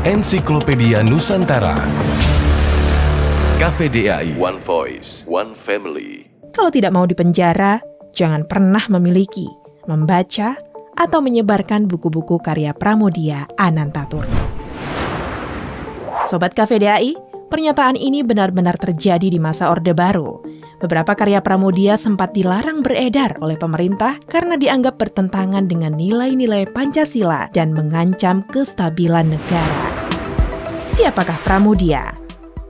Ensiklopedia Nusantara. KVDAI, One Voice, One Family. Kalau tidak mau dipenjara, jangan pernah memiliki, membaca, atau menyebarkan buku-buku karya Pramoedya Anantatur. Sobat KVDAI, pernyataan ini benar-benar terjadi di masa Orde Baru. Beberapa karya Pramoedya sempat dilarang beredar oleh pemerintah karena dianggap bertentangan dengan nilai-nilai Pancasila dan mengancam kestabilan negara. Siapakah Pramoedya?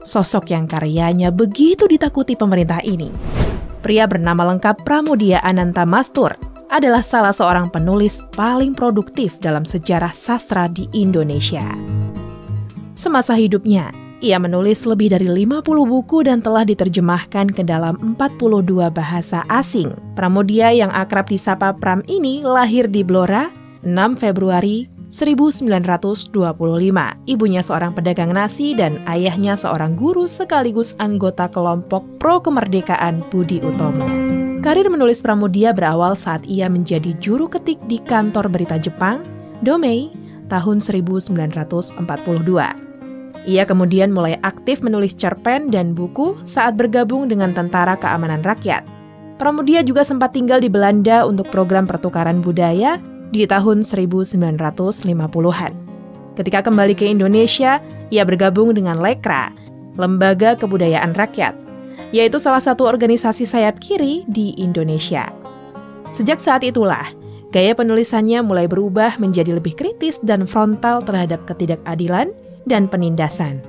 Sosok yang karyanya begitu ditakuti pemerintah ini. Pria bernama lengkap Pramoedya Anantamastur adalah salah seorang penulis paling produktif dalam sejarah sastra di Indonesia. Semasa hidupnya, ia menulis lebih dari 50 buku dan telah diterjemahkan ke dalam 42 bahasa asing. Pramoedya yang akrab disapa Pram ini lahir di Blora, 6 Februari 1925. Ibunya seorang pedagang nasi dan ayahnya seorang guru sekaligus anggota kelompok pro kemerdekaan Budi Utomo. Karir menulis Pramoedya berawal saat ia menjadi juru ketik di kantor berita Jepang, Domei, tahun 1942. Ia kemudian mulai aktif menulis cerpen dan buku saat bergabung dengan Tentara Keamanan Rakyat. Pramoedya juga sempat tinggal di Belanda untuk program pertukaran budaya di tahun 1950-an. Ketika kembali ke Indonesia, ia bergabung dengan Lekra, Lembaga Kebudayaan Rakyat, yaitu salah satu organisasi sayap kiri di Indonesia. Sejak saat itulah, gaya penulisannya mulai berubah menjadi lebih kritis dan frontal terhadap ketidakadilan dan penindasan.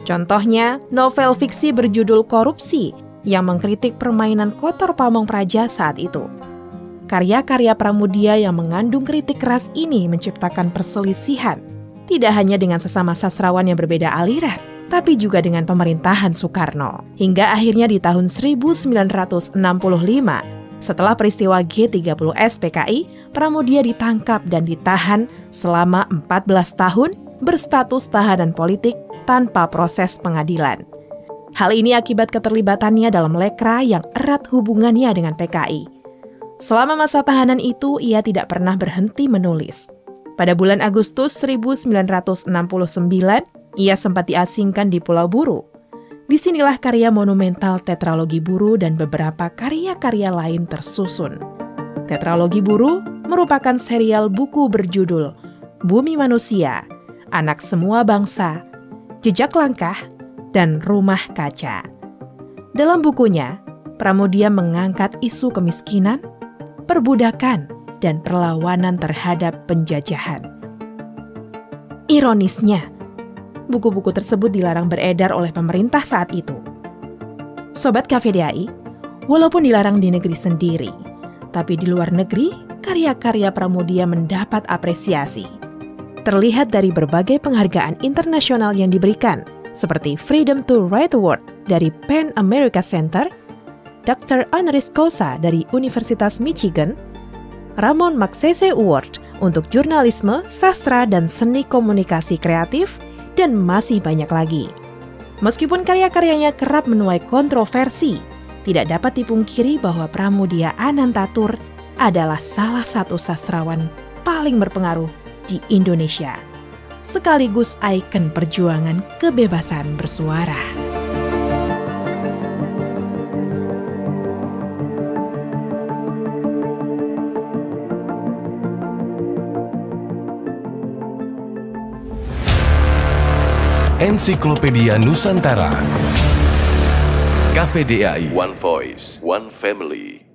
Contohnya, novel fiksi berjudul Korupsi yang mengkritik permainan kotor pamong praja saat itu. Karya-karya Pramoedya yang mengandung kritik keras ini menciptakan perselisihan, tidak hanya dengan sesama sastrawan yang berbeda aliran, tapi juga dengan pemerintahan Soekarno. Hingga akhirnya di tahun 1965, setelah peristiwa G30S PKI, Pramoedya ditangkap dan ditahan selama 14 tahun berstatus tahanan politik tanpa proses pengadilan. Hal ini akibat keterlibatannya dalam Lekra yang erat hubungannya dengan PKI. Selama masa tahanan itu, ia tidak pernah berhenti menulis. Pada bulan Agustus 1969, ia sempat diasingkan di Pulau Buru. Disinilah karya monumental Tetralogi Buru dan beberapa karya-karya lain tersusun. Tetralogi Buru merupakan serial buku berjudul Bumi Manusia, Anak Semua Bangsa, Jejak Langkah, dan Rumah Kaca. Dalam bukunya, Pramoedya mengangkat isu kemiskinan, perbudakan, dan perlawanan terhadap penjajahan. Ironisnya, buku-buku tersebut dilarang beredar oleh pemerintah saat itu. Sobat KVDAI, walaupun dilarang di negeri sendiri, tapi di luar negeri, karya-karya Pramoedya mendapat apresiasi. Terlihat dari berbagai penghargaan internasional yang diberikan, seperti Freedom to Write Award dari PEN America Center, Dr. Honoris Causa dari Universitas Michigan, Ramon Magsaysay Award untuk jurnalisme, sastra, dan seni komunikasi kreatif, dan masih banyak lagi. Meskipun karya-karyanya kerap menuai kontroversi, tidak dapat dipungkiri bahwa Pramoedya Anantatur adalah salah satu sastrawan paling berpengaruh di Indonesia, sekaligus ikon perjuangan kebebasan bersuara. Ensiklopedia Nusantara. KVDAI, One Voice, One Family.